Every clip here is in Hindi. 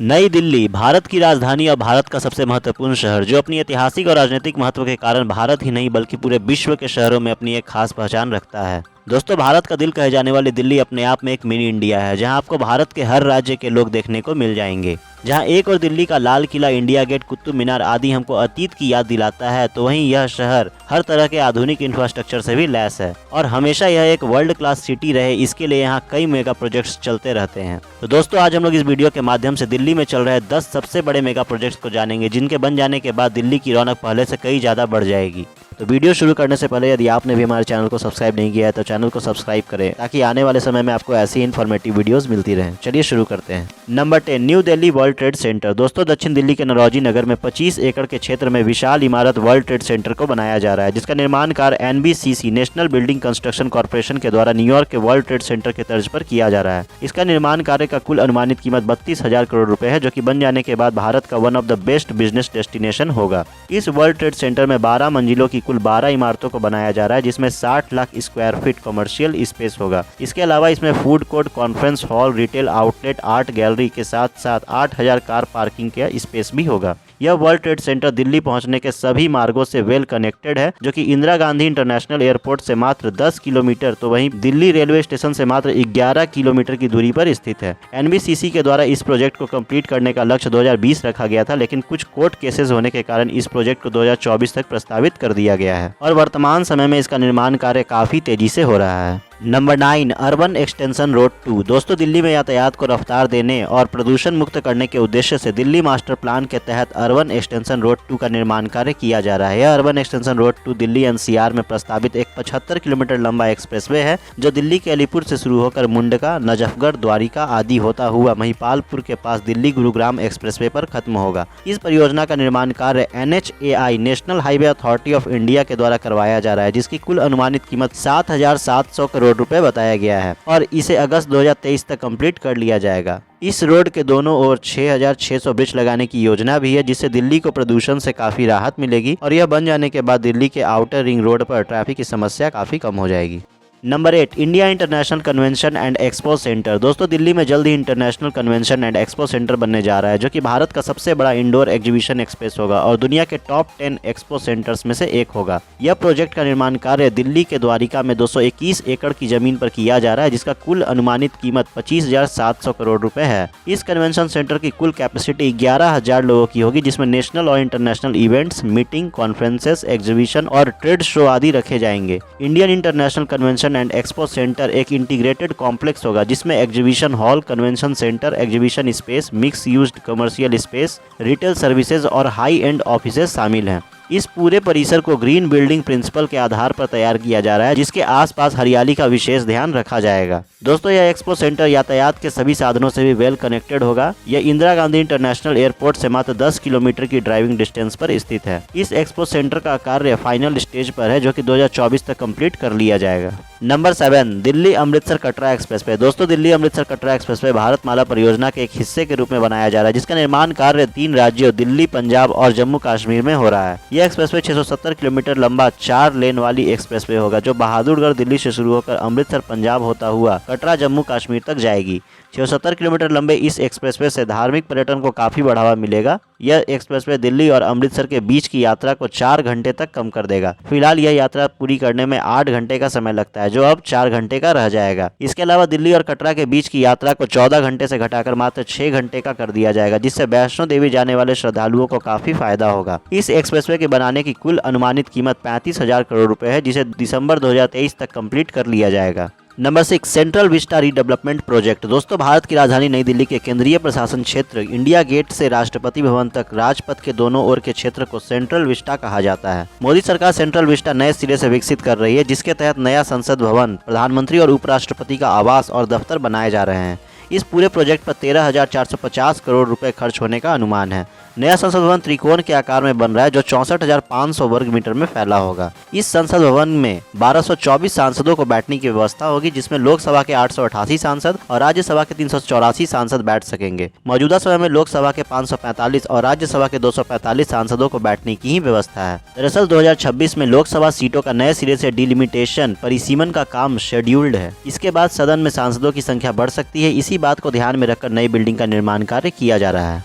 नई दिल्ली भारत की राजधानी और भारत का सबसे महत्वपूर्ण शहर, जो अपनी ऐतिहासिक और राजनीतिक महत्व के कारण भारत ही नहीं बल्कि पूरे विश्व के शहरों में अपनी एक खास पहचान रखता है। दोस्तों, भारत का दिल कहे जाने वाली दिल्ली अपने आप में एक मिनी इंडिया है, जहां आपको भारत के हर राज्य के लोग देखने को मिल जाएंगे। जहां एक और दिल्ली का लाल किला, इंडिया गेट, कुतुब मीनार आदि हमको अतीत की याद दिलाता है, तो वहीं यह शहर हर तरह के आधुनिक इंफ्रास्ट्रक्चर से भी लैस है और हमेशा यह एक वर्ल्ड क्लास सिटी रहे, इसके लिए यहाँ कई मेगा प्रोजेक्ट्स चलते रहते हैं। तो दोस्तों, आज हम लोग इस वीडियो के माध्यम से दिल्ली में चल रहे 10 सबसे बड़े मेगा प्रोजेक्ट्स को जानेंगे, जिनके बन जाने के बाद दिल्ली की रौनक पहले से कई ज्यादा बढ़ जाएगी। तो वीडियो शुरू करने से पहले यदि आपने भी हमारे चैनल को सब्सक्राइब नहीं किया है तो चैनल को सब्सक्राइब करें, ताकि आने वाले समय में आपको ऐसी इन्फॉर्मेटिव वीडियोस मिलती रहें। चलिए शुरू करते हैं। Number 10, new Delhi world trade centre. दोस्तों, दक्षिण दिल्ली के नरौजी नगर में 25 एकड़ के क्षेत्र में विशाल इमारत वर्ल्ड ट्रेड सेंटर को बनाया जा रहा है, जिसका निर्माण कार्य NBCC national building construction corporation के द्वारा न्यूयॉर्क के वर्ल्ड ट्रेड सेंटर के तर्ज पर किया जा रहा है। इसका निर्माण कार्य का कुल अनुमानित कीमत 32,000 करोड़ रुपए है, जो कि बन जाने के बाद भारत का one of the best business destination होगा। इस वर्ल्ड ट्रेड सेंटर में 12 मंजिलों की कुल 12 इमारतों को बनाया जा रहा है, जिसमें 60 lakh square feet commercial space होगा। इसके अलावा इसमें food court, conference hall, retail outlet, art gallery के साथ साथ 8,000 कार पार्किंग का स्पेस भी होगा। यह वर्ल्ड ट्रेड सेंटर दिल्ली पहुंचने के सभी मार्गों से वेल कनेक्टेड है, जो कि इंदिरा गांधी इंटरनेशनल एयरपोर्ट से मात्र 10 किलोमीटर, तो वहीं दिल्ली रेलवे स्टेशन से मात्र 11 किलोमीटर की दूरी पर स्थित है। NBCC के द्वारा इस प्रोजेक्ट को कंप्लीट करने का लक्ष्य 2020 रखा गया था, लेकिन कुछ कोर्ट केसेस होने के कारण इस प्रोजेक्ट को 2024 तक प्रस्तावित कर दिया गया है और वर्तमान समय में इसका निर्माण कार्य काफी तेजी से हो रहा है। Number 9, urban extension road 2। दोस्तों, दिल्ली में यातायात को रफ्तार देने और प्रदूषण मुक्त करने के उद्देश्य से दिल्ली मास्टर प्लान के तहत अर्बन एक्सटेंशन रोड 2 का निर्माण कार्य किया जा रहा है। यह urban extension road 2 Delhi NCR में प्रस्तावित एक 75 किलोमीटर लंबा एक्सप्रेसवे है, जो दिल्ली के अलीपुर से शुरू होकर मुंडका, नजफगढ़, द्वारिका आदि होता हुआ महिपालपुर के पास दिल्ली गुरुग्राम एक्सप्रेसवे पर खत्म होगा। इस परियोजना का निर्माण कार्य NHAI national highway authority of India के द्वारा करवाया जा रहा है, जिसकी कुल अनुमानित कीमत 7,700 करोड़ रुपए बताया गया है और इसे अगस्त 2023 तक कंप्लीट कर लिया जाएगा। इस रोड के दोनों ओर 6,600 वृक्ष लगाने की योजना भी है, जिससे दिल्ली को प्रदूषण से काफी राहत मिलेगी और यह बन जाने के बाद दिल्ली के आउटर रिंग रोड पर ट्रैफिक की समस्या काफी कम हो जाएगी। Number 8, India International Convention and Expo Centre. दोस्तों, दिल्ली में जल्द ही International Convention and Expo Centre बनने जा रहा है, जो कि भारत का सबसे बड़ा इंडोर एग्जीबिशन एक्सप्रेस होगा और दुनिया के टॉप 10 एक्सपो सेंटर्स में से एक होगा। यह प्रोजेक्ट का निर्माण कार्य दिल्ली के द्वारिका में 221 एकड़ की जमीन पर किया जा रहा है, जिसका कुल अनुमानित कीमत 25,700 करोड़ रुपए है। इस कन्वेंशन सेंटर की कुल कैपेसिटी 11,000 लोगों की होगी, जिसमें नेशनल और international events, meeting, conferences, exhibition और ट्रेड शो आदि रखे जाएंगे। Indian international Convention and Expo centre एक इंटीग्रेटेड कॉम्प्लेक्स होगा, जिसमें exhibition hall, convention centre, exhibition space, mix used commercial space, retail services और हाई एंड ऑफिसेज शामिल हैं। इस पूरे परिसर को ग्रीन बिल्डिंग प्रिंसिपल के आधार पर तैयार किया जा रहा है, जिसके आसपास हरियाली का विशेष ध्यान रखा जाएगा। दोस्तों, यह एक्सपो सेंटर यातायात के सभी साधनों से भी वेल कनेक्टेड होगा। यह इंदिरा गांधी इंटरनेशनल एयरपोर्ट से मात्र 10 किलोमीटर की ड्राइविंग डिस्टेंस पर स्थित है। इस एक्सपो सेंटर का कार्य फाइनल स्टेज पर है, जो कि 2024 तक कंप्लीट कर लिया जाएगा। Number 7, Delhi Amritsar Katra expressway. दोस्तों, दिल्ली अमृतसर कटरा एक्सप्रेसवे भारतमाला परियोजना के एक हिस्से के रूप में बनाया जा रहा है, जिसका निर्माण कार्य 3 राज्यों दिल्ली, पंजाब और जम्मू कश्मीर में हो रहा है। यह एक्सप्रेसवे 670 किलोमीटर लंबा 4 लेन वाली एक्सप्रेसवे होगा, जो बहादुरगढ़ दिल्ली से शुरू होकर अमृतसर पंजाब होता हुआ कटरा जम्मू कश्मीर तक जाएगी। 670 किलोमीटर लंबे इस एक्सप्रेसवे से धार्मिक पर्यटन को काफी बढ़ावा मिलेगा। यह एक्सप्रेसवे दिल्ली और अमृतसर के बीच की यात्रा को 4 घंटे तक कम कर देगा। फिलहाल यह यात्रा पूरी करने में 8 घंटे का समय लगता है, जो अब 4 घंटे का रह जाएगा। इसके अलावा दिल्ली और कटरा के बीच की यात्रा को 14 घंटे से घटाकर मात्र 6 घंटे का कर दिया जाएगा, जिससे वैष्णो देवी जाने वाले श्रद्धालुओं को काफी फायदा होगा। इस एक्सप्रेसवे के बनाने की कुल अनुमानित कीमत 35,000 करोड़ रुपए है, जिसे दिसंबर 2023 तक कंप्लीट कर लिया जाएगा। Number 6, central Vista redevelopment project. दोस्तों, भारत की राजधानी नई दिल्ली के केंद्रीय प्रशासन क्षेत्र इंडिया गेट से राष्ट्रपति भवन तक राजपथ के दोनों ओर के क्षेत्र को सेंट्रल विस्टा कहा जाता है। मोदी सरकार सेंट्रल विस्टा नए सिरे से विकसित कर रही है, जिसके तहत नया संसद भवन, प्रधानमंत्री और उपराष्ट्रपति का आवास और दफ्तर बनाए जा रहे हैं। इस पूरे प्रोजेक्ट पर 13,450 करोड़ रुपए खर्च होने का अनुमान है। नया संसद भवन त्रिकोण के आकार में बन रहा है, जो 64,500 वर्ग मीटर में फैला होगा। इस संसद भवन में 1224 सांसदों को बैठने की व्यवस्था होगी, जिसमें लोकसभा के 888 सांसद और राज्यसभा के 384 सांसद बैठ सकेंगे। मौजूदा समय में लोकसभा के 545 और राज्यसभा के 245 सांसदों को बैठने की ही व्यवस्था है। दरअसल 2026 में लोकसभा सीटों का नए सिरे से डिलिमिटेशन परिसीमन का काम शेड्यूल्ड है। इसके बाद सदन में सांसदों की संख्या बढ़ सकती है। इसी इसी बात को ध्यान में रखकर नई बिल्डिंग का निर्माण कार्य किया जा रहा है।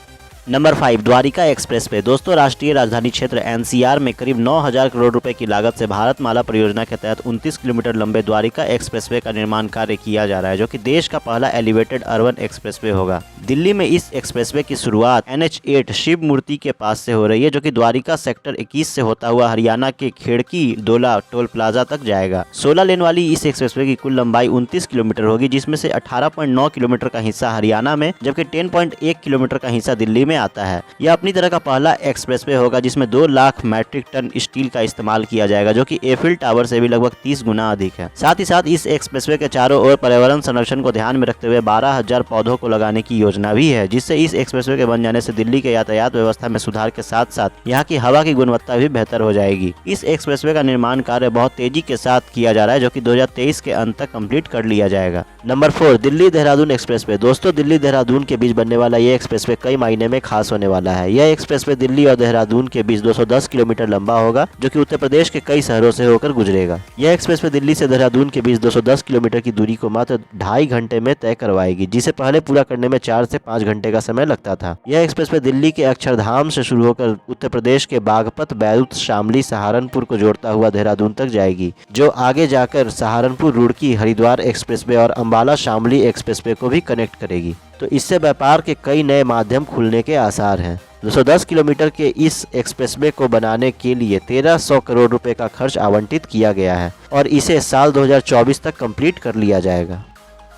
Number 5, Dwarka expressway. दोस्तों, राष्ट्रीय राजधानी क्षेत्र एनसीआर में करीब 9,000 करोड़ रुपए की लागत से भारतमाला परियोजना के तहत 29 किलोमीटर लंबे द्वारिका एक्सप्रेसवे का निर्माण कार्य किया जा रहा है, जो कि देश का पहला एलिवेटेड अर्बन एक्सप्रेसवे होगा। दिल्ली में इस एक्सप्रेसवे की शुरुआत NH8 शिव मूर्ति के पास से हो रही है, जो कि द्वारिका सेक्टर 21 से होता हुआ हरियाणा के खेड़की डोला टोल प्लाजा तक जाएगा। 16 लेन वाली इस एक्सप्रेसवे की कुल लंबाई 29 किलोमीटर होगी, जिसमें से 18.9 किलोमीटर का हिस्सा हरियाणा में जबकि 10.1 किलोमीटर का हिस्सा दिल्ली में आता है। यह अपनी तरह का पहला एक्सप्रेसवे होगा जिसमें 2 लाख मैट्रिक टन स्टील का इस्तेमाल किया जाएगा, जो कि एफिल टावर से भी लगभग 30 गुना अधिक है। साथ ही साथ इस एक्सप्रेसवे के चारों ओर पर्यावरण संरक्षण को ध्यान में रखते हुए 12,000 पौधों को लगाने की योजना भी है, जिससे इस एक्सप्रेसवे के बन जाने से दिल्ली के यातायात व्यवस्था में सुधार के साथ साथ यहाँ की हवा की गुणवत्ता भी बेहतर हो जाएगी। इस एक्सप्रेसवे का निर्माण कार्य बहुत तेजी के साथ किया जा रहा है, जो कि 2023 के अंत तक कंप्लीट कर लिया जाएगा। Number 4, Delhi Dehradun expressway. दोस्तों, दिल्ली देहरादून के बीच बनने वाला ये एक्सप्रेसवे कई मायने में खास होने वाला है। यह एक्सप्रेसवे दिल्ली और देहरादून के बीच 210 किलोमीटर लंबा होगा, जो कि उत्तर प्रदेश के कई शहरों से होकर गुजरेगा। यह एक्सप्रेसवे दिल्ली से देहरादून के बीच 210 किलोमीटर की दूरी को मात्र 2.5 घंटे में तय करवाएगी, जिसे पहले पूरा करने में 4 से 5 घंटे का समय लगता था। यह एक्सप्रेसवे दिल्ली के अक्षरधाम से शुरू होकर उत्तर प्रदेश के बागपत, बैरूत, शामली, सहारनपुर को जोड़ता हुआ देहरादून तक जाएगी, जो आगे जाकर सहारनपुर, रुड़की, हरिद्वार एक्सप्रेसवे और अंबाला शामली एक्सप्रेसवे को भी कनेक्ट करेगी। तो इससे व्यापार के कई नए माध्यम खुलने के आसार हैं। 210 किलोमीटर के इस एक्सप्रेसवे को बनाने के लिए 1300 करोड़ रुपए का खर्च आवंटित किया गया है और इसे साल 2024 तक कंप्लीट कर लिया जाएगा।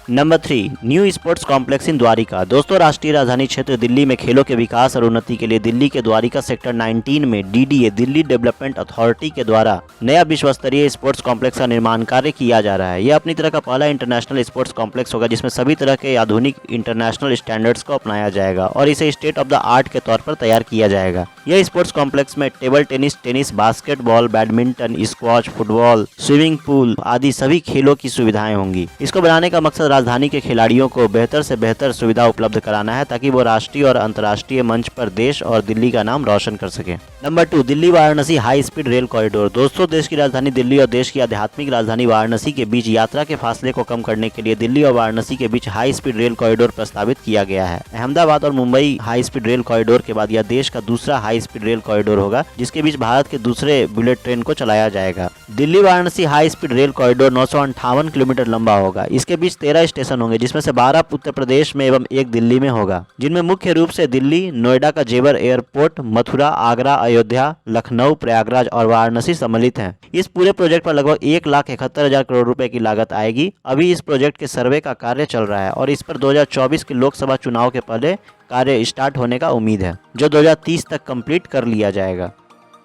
Number 3, new sports complex in Dwarka. दोस्तों, राष्ट्रीय राजधानी क्षेत्र दिल्ली में खेलों के विकास और उन्नति के लिए दिल्ली के द्वारिका सेक्टर 19 में DDA दिल्ली डेवलपमेंट अथॉरिटी के द्वारा नया विश्व स्तरीय स्पोर्ट्स कॉम्प्लेक्स का निर्माण कार्य किया जा रहा है। यह अपनी तरह का पहला इंटरनेशनल स्पोर्ट्स कॉम्प्लेक्स होगा, जिसमें सभी तरह के आधुनिक इंटरनेशनल स्टैंडर्ड्स को अपनाया जाएगा और इसे स्टेट ऑफ द आर्ट के तौर पर तैयार किया जाएगा। यह स्पोर्ट्स कॉम्प्लेक्स में table tennis, basketball, badminton, squash, football, swimming pool आदि सभी खेलों की सुविधाएं होंगी। इसको बनाने का मकसद राजधानी के खिलाड़ियों को बेहतर से बेहतर सुविधा उपलब्ध कराना है, ताकि वो राष्ट्रीय और अंतर्राष्ट्रीय मंच पर देश और दिल्ली का नाम रोशन कर सके। Number 2, Delhi Varanasi high speed rail corridor. दोस्तों, देश की राजधानी दिल्ली और देश की आध्यात्मिक राजधानी वाराणसी के बीच यात्रा के फासले को कम करने के लिए दिल्ली और वाराणसी के बीच हाई स्पीड रेल कॉरिडोर प्रस्तावित किया गया है। अहमदाबाद और Mumbai high speed rail corridor के बाद यह देश का दूसरा हाई स्पीड रेल कॉरिडोर होगा, जिसके बीच भारत के दूसरे बुलेट ट्रेन को चलाया जाएगा। Delhi Varanasi high speed rail corridor 958 kilometre लंबा होगा। इसके बीच 13 स्टेशन होंगे, जिसमें से 12 उत्तर प्रदेश में एवं 1 दिल्ली में होगा, जिनमें मुख्य रूप से दिल्ली, नोएडा का जेवर एयरपोर्ट, मथुरा, आगरा, अयोध्या, लखनऊ, प्रयागराज और वाराणसी सम्मिलित हैं। इस पूरे प्रोजेक्ट पर लगभग 1,71,000 करोड़ रुपए की लागत आएगी। अभी इस प्रोजेक्ट के सर्वे का कार्य चल रहा है और इस पर 2024 के लोकसभा चुनाव के पहले कार्य स्टार्ट होने का उम्मीद है, जो 2030 तक कंप्लीट कर लिया जाएगा।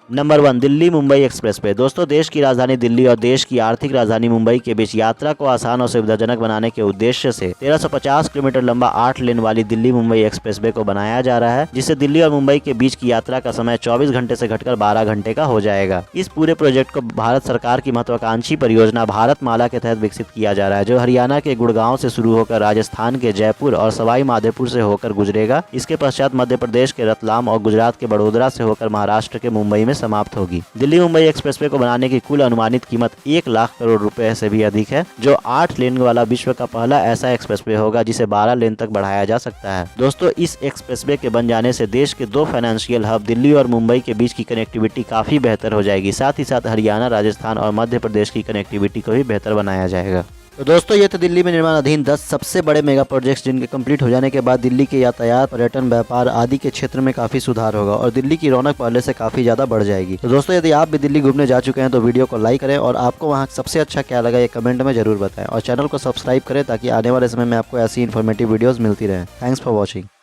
Number 1, Delhi Mumbai expressway. दोस्तों, देश की राजधानी दिल्ली और देश की आर्थिक राजधानी मुंबई के बीच यात्रा को आसान और सुविधाजनक बनाने के उद्देश्य से 1350 किलोमीटर लंबा 8 लेन वाली दिल्ली मुंबई एक्सप्रेसवे को बनाया जा रहा है, जिससे दिल्ली और मुंबई के बीच की यात्रा का समय 24 घंटे से घटकर 12 घंटे का हो जाएगा। इस पूरे प्रोजेक्ट को भारत सरकार की महत्वाकांक्षी परियोजना भारतमाला के तहत विकसित किया जा रहा है, जो हरियाणा के गुड़गांव से शुरू होकर राजस्थान के जयपुर और सवाई माधोपुर से होकर गुजरेगा। इसके पश्चात मध्य प्रदेश के रतलाम और गुजरात के बड़ोदरा से होकर महाराष्ट्र के मुंबई में समाप्त होगी। दिल्ली मुंबई एक्सप्रेसवे को बनाने की कुल अनुमानित कीमत 1 लाख करोड़ रुपए से भी अधिक है, जो 8 लेन वाला विश्व का पहला ऐसा एक्सप्रेसवे होगा जिसे 12 लेन तक बढ़ाया जा सकता है। दोस्तों, इस एक्सप्रेसवे के बन जाने से देश के 2 फाइनेंशियल हब दिल्ली और मुंबई के बीच की कनेक्टिविटी काफी बेहतर हो जाएगी। साथ ही साथ हरियाणा, राजस्थान और मध्य प्रदेश की कनेक्टिविटी को भी बेहतर बनाया जाएगा। तो दोस्तों, ये तो दिल्ली में निर्माणाधीन 10 सबसे बड़े मेगा प्रोजेक्ट्स, जिनके कंप्लीट हो जाने के बाद दिल्ली के यातायात, पर्यटन, व्यापार आदि के क्षेत्र में काफी सुधार होगा और दिल्ली की रौनक पहले से काफी ज्यादा बढ़ जाएगी। तो दोस्तों, यदि आप भी दिल्ली घूमने जा चुके हैं तो वीडियो को लाइक करें और आपको वहाँ सबसे अच्छा क्या लगा ये कमेंट में जरूर बताएं और चैनल को सब्सक्राइब करें, ताकि आने वाले समय में आपको ऐसी इन्फॉर्मेटिव वीडियोस मिलती रहे। Thanks for watching.